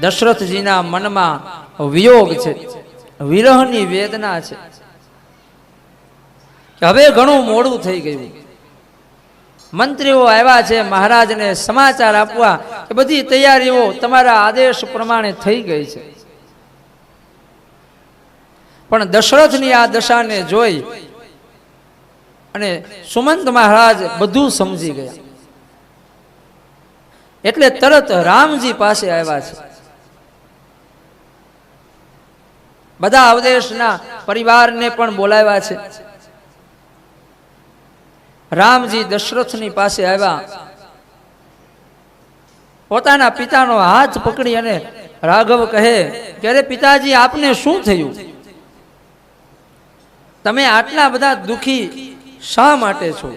દશરથજીના મનમાં વિયોગ છે, વિરહની વેદના છે કે હવે ઘણું મોડું થઈ ગયું. મંત્રીઓ આવ્યા છે મહારાજને સમાચાર આપવા કે બધી તૈયારીઓ તમારા આદેશ પ્રમાણે થઈ ગઈ છે. પણ દશરથની આ દશાને જોઈ અને સુમંત મહારાજ બધું સમજી ગયા. એટલે તરત રામજી પાસે આવ્યા છે. બધા અવદેશના પરિવારને પણ બોલાવ્યા છે. રામજી દશરથની પાસે આવ્યા, પોતાના પિતાનો હાથ પકડી અને રાઘવ કહે કે અરે પિતાજી, આપને શું થયું? તમે આટલા બધા દુખી શા માટે છો?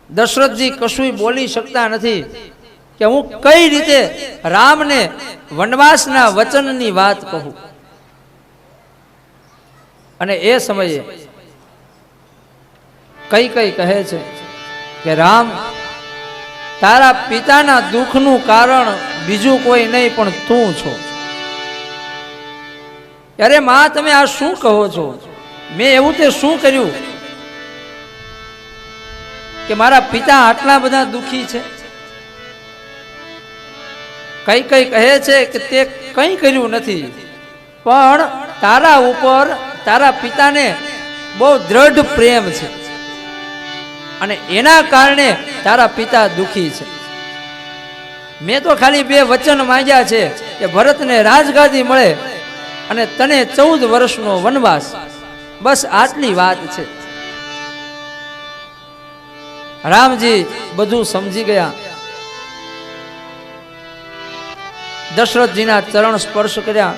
દશરથજી કશું બોલી શકતા નથી કે હું કઈ રીતે રામને વનવાસના વચનની વાત કહું. અને એ સમયે કઈ કહે છે કે રામ, તારા પિતાના દુઃખનું કારણ બીજું કોઈ નહીં પણ તું છો. અરે માં, તમે આ શું કહો છો? મેં એવું તે શું કર્યું કે મારા પિતા આટલા બધા દુઃખી છે? કઈ કહે છે કે તે કંઈ કર્યું નથી, પણ તારા ઉપર તારા પિતાને બહુ દ્રઢ પ્રેમ છે અને એના કારણે તારા પિતા દુઃખી છે. મેં તો ખાલી 2 વચન માંગ્યા છે કે ભરતને રાજગાદી મળે અને તને 14 વર્ષનો વનવાસ, બસ આટલી વાત છે. રામજી બધું સમજી ગયા. દશરથજીના ચરણ સ્પર્શ કર્યા,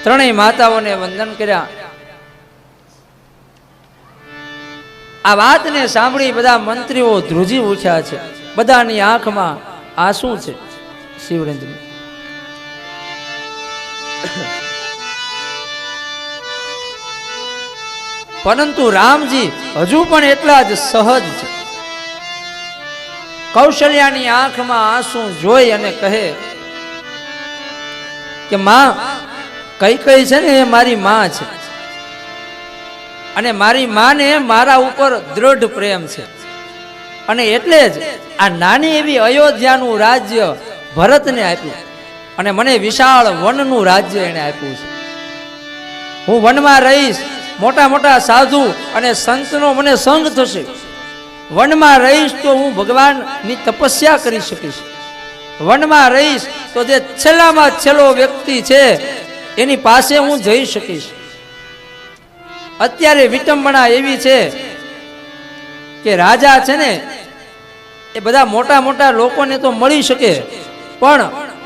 ત્રણેય માતાઓને વંદન કર્યા. આ વાતને સાંભળી બધા મંત્રીઓ ધ્રુજી ઉઠ્યા છે. બધાની આંખમાં આંસુ છે. શિવરેન્દ્ર, પરંતુ રામજી હજુ પણ એટલા જ સહજ છે. કૌશલ્યાની આંખમાં આંસુ જોઈ અને કહે કે માં, કઈ છે ને એ મારી માં છે અને મારી માને મારા ઉપર દ્રઢ પ્રેમ છે અને એટલે જ આ નાની એવી અયોધ્યાનું રાજ્ય ભરતને આપ્યું અને મને વિશાળ વનનું રાજ્ય એને આપ્યું છે. હું વનમાં રહીશ, મોટા મોટા સાધુ અને સંતનો મને સંગ થશે. વનમાં રહીશ તો હું ભગવાનની તપસ્યા કરી શકીશ. વનમાં રહીશ તો જે છેલ્લામાં છેલ્લો વ્યક્તિ છે એની પાસે હું જઈ શકીશ. અત્યારે વિટંબણા એવી છે કે રાજા છે ને એ બધા મોટા મોટા લોકોને તો મળી શકે, પણ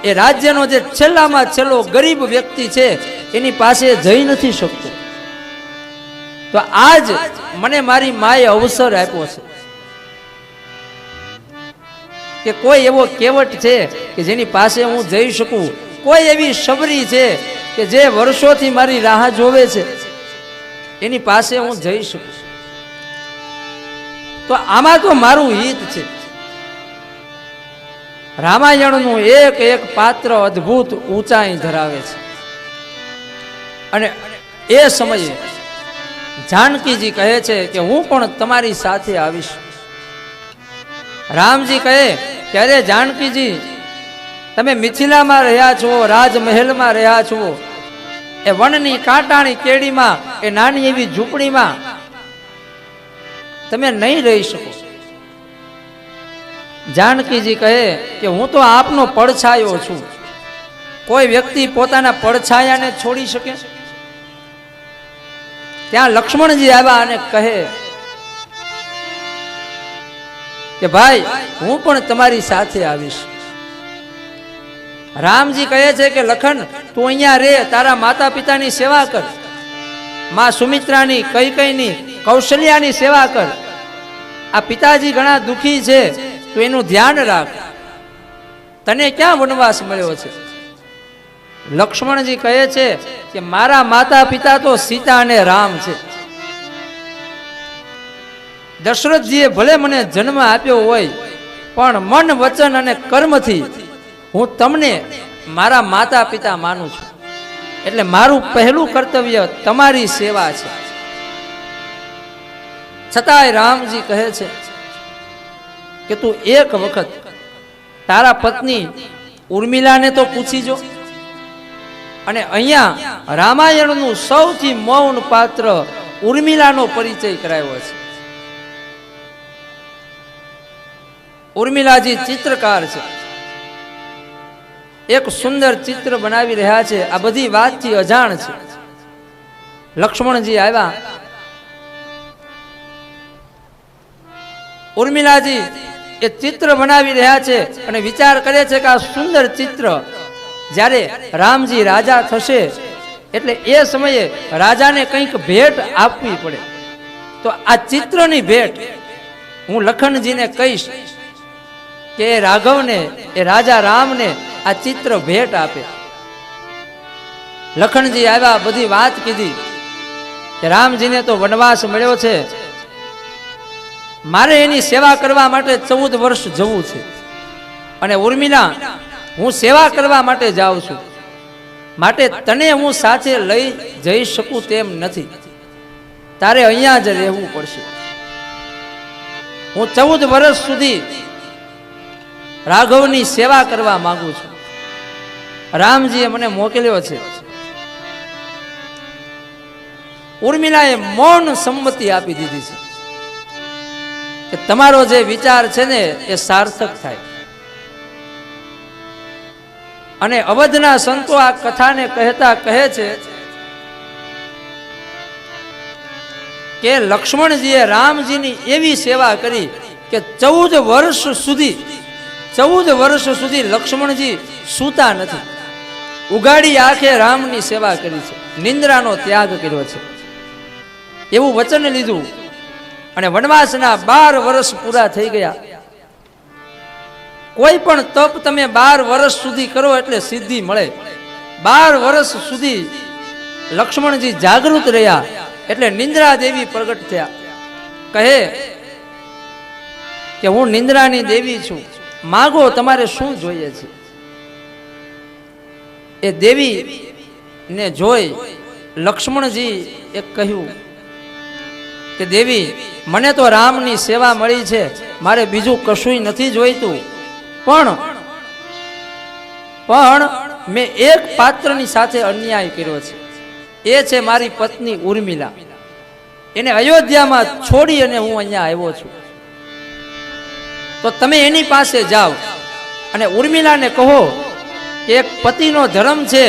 એ રાજ્યનો જે છેલ્લામાં છેલ્લો ગરીબ વ્યક્તિ છે એની પાસે જઈ નથી શકતો. તો આજ મને મારી માએ અવસર આપ્યો છે કે કોઈ એવો કેવટ છે કે જેની પાસે હું જઈ શકું, કોઈ એવી શબરી છે કે જે વર્ષોથી મારી રાહ જોવે છે, એની પાસે હું જઈ શકું. તો આમાં તો મારું હિત છે. રામાયણનું એક એક પાત્ર અદ્ભુત ઊંચાઈ ધરાવે છે. અને એ સમયે જાનકીજી કહે છે કે હું પણ તમારી સાથે આવીશ. રામજી કહે કે અરે જાનકીજી, તમે મિથિલામાં રહ્યા છો, રાજમહેલમાં રહ્યા છો, એ વનની કાંટાની કેડીમાં, એ નાની એવી ઝૂંપડીમાં તમે નહીં રહી શકો. જાનકીજી કહે કે હું તો આપનો પડછાયો છું. કોઈ વ્યક્તિ પોતાના પડછાયાને છોડી શકે? ત્યાં લક્ષ્મણજી આવ્યા અને કહે કે ભાઈ, હું પણ તમારી સાથે આવીશ. રામજી કહે છે કે લખન, તું અહીંયા રે, તારા માતા પિતાની સેવા કર, માં સુમિત્રાની, કૈકેયીની, કૌશલ્યાની સેવા કર. આ પિતાજી ઘણા દુખી છે, તું એનું ધ્યાન રાખ. તને ક્યાં વનવાસ મળ્યો છે? લક્ષ્મણજી કહે છે કે મારા માતા પિતા તો સીતા અને રામ છે. દશરથજીએ ભલે મને જન્મ આપ્યો હોય, પણ મન વચન અને કર્મથી હું તમને મારા માતા પિતા માનું છું, એટલે મારું પહેલું કર્તવ્ય તમારી સેવા છે. છતાંય રામજી કહે છે કે તું એક વખત તારા પત્ની ઉર્મિલાને તો પૂછી જો. અને અહીંયા રામાયણનું સૌથી મૌન પાત્ર ઉર્મિલાનો પરિચય કરાયો છે. ઉર્મિલાજી ચિત્રકાર છે, એક સુંદર ચિત્ર બનાવી રહ્યા છે. આ બધી વાતથી અજાણ છે. લક્ષ્મણજી આવ્યા, ઉર્મિલાજી એ ચિત્ર બનાવી રહ્યા છે અને વિચાર કરે છે કે આ સુંદર ચિત્ર જ્યારે રામજી રાજા થશે એટલે એ સમયે રાજાને કંઈક ભેટ આપવી પડે, તો આ ચિત્રની ભેટ હું લખનજીને કહીશ કે રાઘવને, એ રાજા રામને આ ચિત્ર ભેટ આપે. લખનજી આવ્યા, બધી વાત કીધી કે રામજીને તો વનવાસ મળ્યો છે, મારે એની સેવા કરવા માટે 14 વર્ષ જવું છે, અને ઉર્મિલા હું સેવા કરવા માટે જાઉં છું, માટે તને હું સાથે લઈ જઈ શકું તેમ નથી, તારે અહીંયા જ રહેવું પડશે. હું 14 વર્ષ સુધી રાઘવની સેવા કરવા માંગુ છું. રામજીએ મને મોકલ્યો છે. ઉર્મિલાએ મૌન સંમતિ આપી દીધી છે કે તમારો જે વિચાર છે ને એ સાર્થક થાય. અને અવધના સંતો આ કથાને કહેતા કહે છે કે લક્ષ્મણજીએ રામજીની એવી સેવા કરી કે 14 વર્ષ સુધી લક્ષ્મણજી સૂતા નથી. ઉગાડી આંખે રામની સેવા કરી છે, નિંદ્રાનો ત્યાગ કર્યો છે, એવું વચન લીધું. અને વનવાસના 12 વર્ષ પૂરા થઈ ગયા. કોઈ પણ તપ તમે 12 વર્ષ સુધી કરો એટલે સિદ્ધિ મળે. 12 વર્ષ સુધી લક્ષ્મણજી જાગૃત રહ્યા એટલે નિંદ્રા દેવી પ્રગટ થયા. કહે કે હું નિંદ્રાની દેવી છું, માગો તમારે શું જોઈએ છે. એ દેવી ને જોઈ લક્ષ્મણજી એ કહ્યું કે દેવી, મને તો રામની સેવા મળી છે, મારે બીજું કશું નથી જોઈતું, પણ મેં એક પાત્રની સાથે અન્યાય કર્યો છે, એ છે મારી પત્ની ઉર્મિલા. એને અયોધ્યામાં છોડી અને હું અહીંયા આવ્યો છું, તો તમે એની પાસે જાઓ અને ઉર્મિલાને કહો કે એક પતિનો ધર્મ છે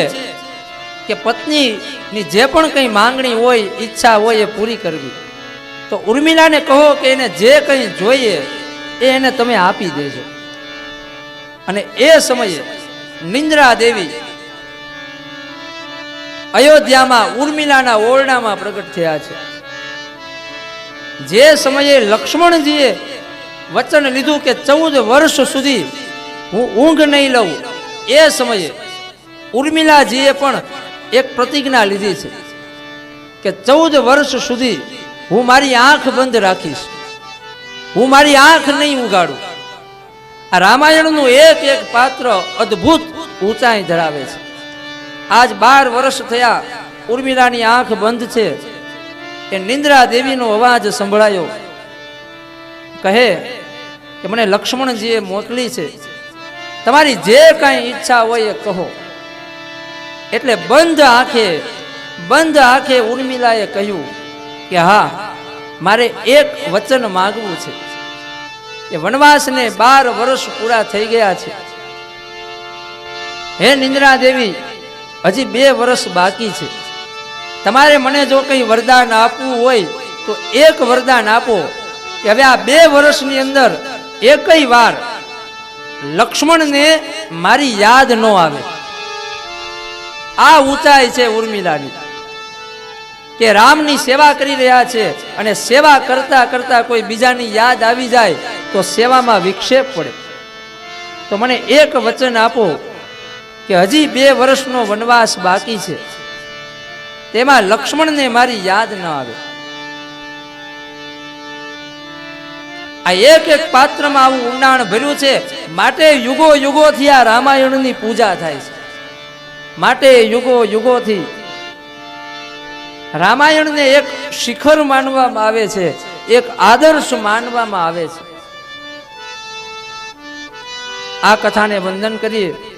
કે પત્નીની જે પણ કંઈ માંગણી હોય, ઈચ્છા હોય એ પૂરી કરવી. તો ઉર્મિલાને કહો કે એને જે કંઈ જોઈએ એ એને તમે આપી દેજો. અને એ સમયે નિંદ્રા દેવી અયોધ્યામાં ઉર્મિલાના ઓરડામાં પ્રગટ થયા છે. જે સમયે લક્ષ્મણજીએ વચન લીધું કે 14 વર્ષ સુધી હું ઊંઘ નહીં લઉં, એ સમયે ઉર્મિલાજીએ પણ એક પ્રતિજ્ઞા લીધી છે કે 14 વર્ષ સુધી હું મારી આંખ બંધ રાખીશ, હું મારી આંખ નહીં ઉગાડું. આ રામાયણનું એક એક પાત્ર અદ્ભુત ઊંચાઈ ધરાવે છે. આજ 12 વર્ષ થયા, ઉર્મિલાની આંખ બંધ છે. એ નિંદ્રા દેવીનો અવાજ સંભળાયો. કહે કે મને લક્ષ્મણજીએ મોકલી છે, તમારી જે કાંઈ ઈચ્છા હોય એ કહો. એટલે બંધ આંખે ઉર્મિલાએ કહ્યું કે હા, મારે એક વચન માંગવું છે. એ વનવાસને 12 વર્ષ પૂરા થઈ ગયા છે. હે નિંદ્રા દેવી, હજી 2 વર્ષ બાકી છે. તમારે મને જો કંઈ વરદાન આપવું હોય તો એક વરદાન આપો કે હવે આ 2 વર્ષની અંદર એકય વાર લક્ષ્મણને મારી યાદ ન આવે. આ ઊંચાઈ છે ઉર્મિલાની કે રામની સેવા કરી રહ્યા છે અને સેવા કરતા કરતા કોઈ બીજાની યાદ આવી જાય તો સેવામાં વિક્ષેપ પડે. તો મને એક વચન આપો કે હજી 2 વર્ષનો વનવાસ બાકી છે, તેમાં લક્ષ્મણને મારી યાદ ન આવે. આ આ એક એક પાત્રમાં આવું ઊંડાણ ભર્યું છે. માટે યુગો યુગોથી આ રામાયણની પૂજા થાય છે. માટે યુગો યુગોથી રામાયણને એક શિખર માનવામાં આવે છે, એક આદર્શ માનવામાં આવે છે. આ કથાને વંદન કરીએ.